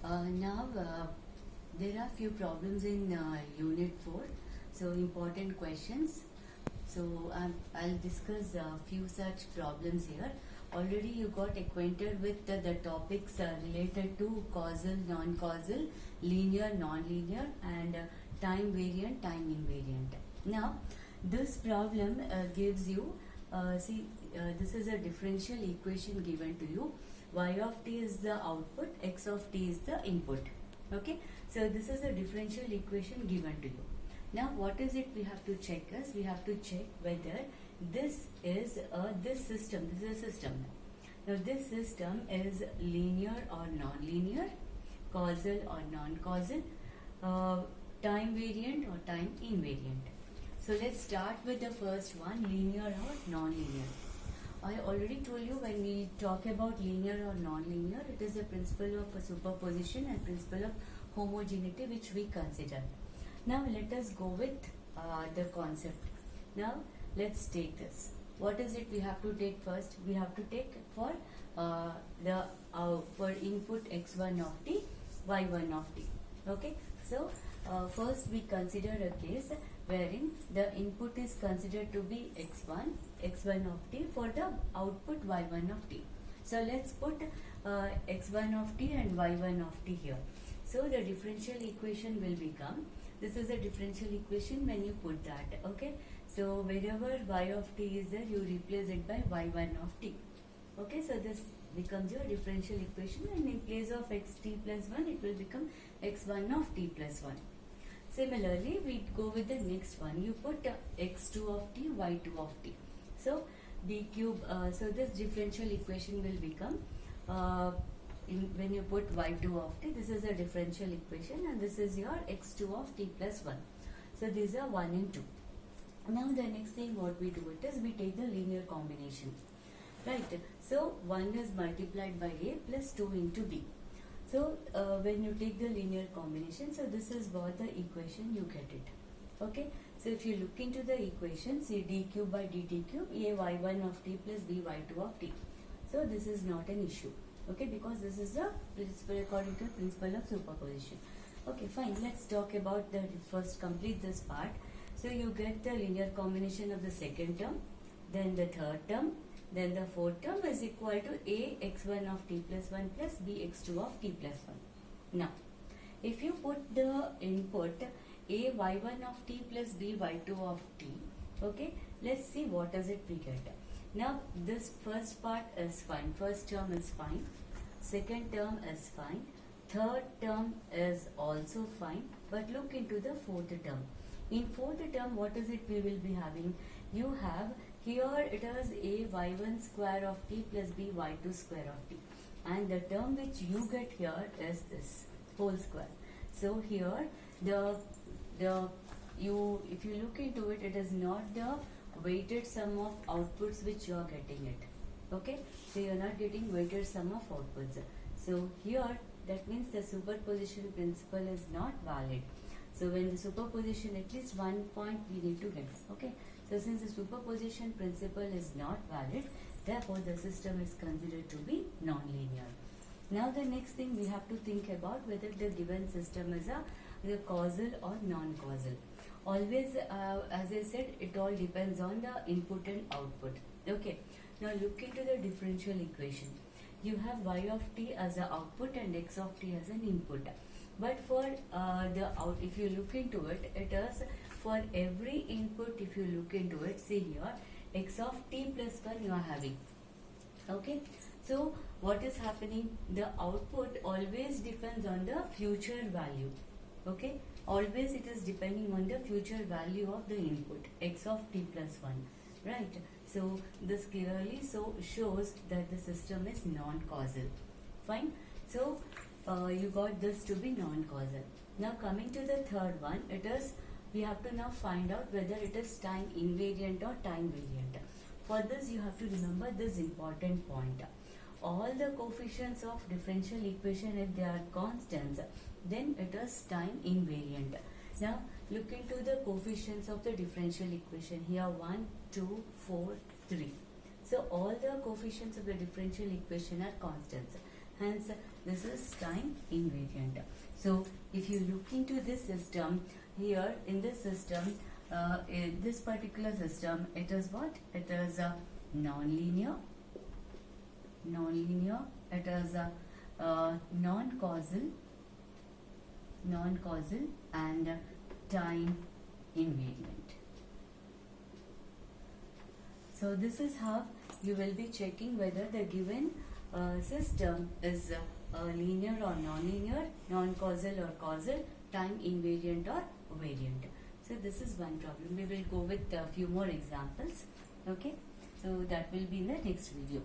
Now there are few problems in Unit 4, so important questions. So I'll discuss a few such problems here. Already you got acquainted with the topics related to causal, non-causal, linear, non-linear, and time variant, time invariant. Now this problem gives you, this is a differential equation given to you. Y of t is the output, x of t is the input. Okay, so this is a differential equation given to you. Now what is it we have to check is, we have to check whether this is this is a system. Now this system is linear or non-linear, causal or non-causal, time variant or time invariant. So let's start with the first one, linear or non-linear. I already told you when we talk about linear or non-linear, it is the principle of superposition and principle of homogeneity which we consider. Now let us go with the concept. Now let's take this. What is it we have to take first? We have to take for for input x1 of t, y1 of t. Okay. So first we consider a case wherein the input is considered to be x1 of t for the output y1 of t. So let's put x1 of t and y1 of t here. So the differential equation will become, this is a differential equation when you put that. Okay. So wherever y of t is there, you replace it by y1 of t. Okay. So this becomes your differential equation, and in place of xt plus 1, it will become x1 of t plus 1. Similarly, we go with the next one. You put x2 of t, y2 of t. So d cube. So this differential equation will become when you put y2 of t. This is a differential equation, and this is your x2 of t plus 1. So these are 1 and 2. Now the next thing what we do it is we take the linear combination. Right. So 1 is multiplied by a plus 2 into b. So when you take the linear combination, so this is what the equation you get it. Okay. So if you look into the equation, see d cube by dt cube, a y1 of t plus b y2 of t. So this is not an issue. Okay, because this is the principle according to principle of superposition. Okay, fine. Let's talk about the first, complete this part. So you get the linear combination of the second term, then the third term, then the fourth term is equal to a x1 of t plus 1 plus b x2 of t plus 1. Now, if you put the input a y1 of t plus b y2 of t, okay, let's see what does it we get. Now, this first part is fine, first term is fine, second term is fine, third term is also fine, but look into the fourth term. In fourth term, what is it we will be having? You have here it is a y1 square of t plus b y2 square of t, and the term which you get here is this whole square. So here if you look into it, it is not the weighted sum of outputs which you are getting it. Okay, so you are not getting weighted sum of outputs. So here that means the superposition principle is not valid. So when the superposition, at least 1 point we need to get. Okay, so since the superposition principle is not valid, therefore the system is considered to be non-linear. Now the next thing we have to think about whether the given system is a causal or non-causal. Always, as I said, it all depends on the input and output. Okay. Now look into the differential equation. You have y of t as an output and x of t as an input. But for if you look into it, it is for every input. If you look into it, see here, x of t plus 1 you are having. Okay. So what is happening? The output always depends on the future value. Okay. Always it is depending on the future value of the input, x of t plus 1. Right. So this clearly shows that the system is non-causal. Fine. So you got this to be non-causal. Now coming to the third one, it is, we have to now find out whether it is time invariant or time variant. For this you have to remember this important point. All the coefficients of differential equation, if they are constants, then it is time invariant. Now look into the coefficients of the differential equation. Here 1, 2, 4, 3. So all the coefficients of the differential equation are constants. hence this is time invariant. So if you look into this system, here in this system, in this particular system, it is what? It is a non-linear, it is a non-causal and time invariant. So this is how you will be checking whether the given system is linear or non-linear, non-causal or causal, time invariant or variant. So this is one problem. We will go with a few more examples. Okay, so that will be in the next video.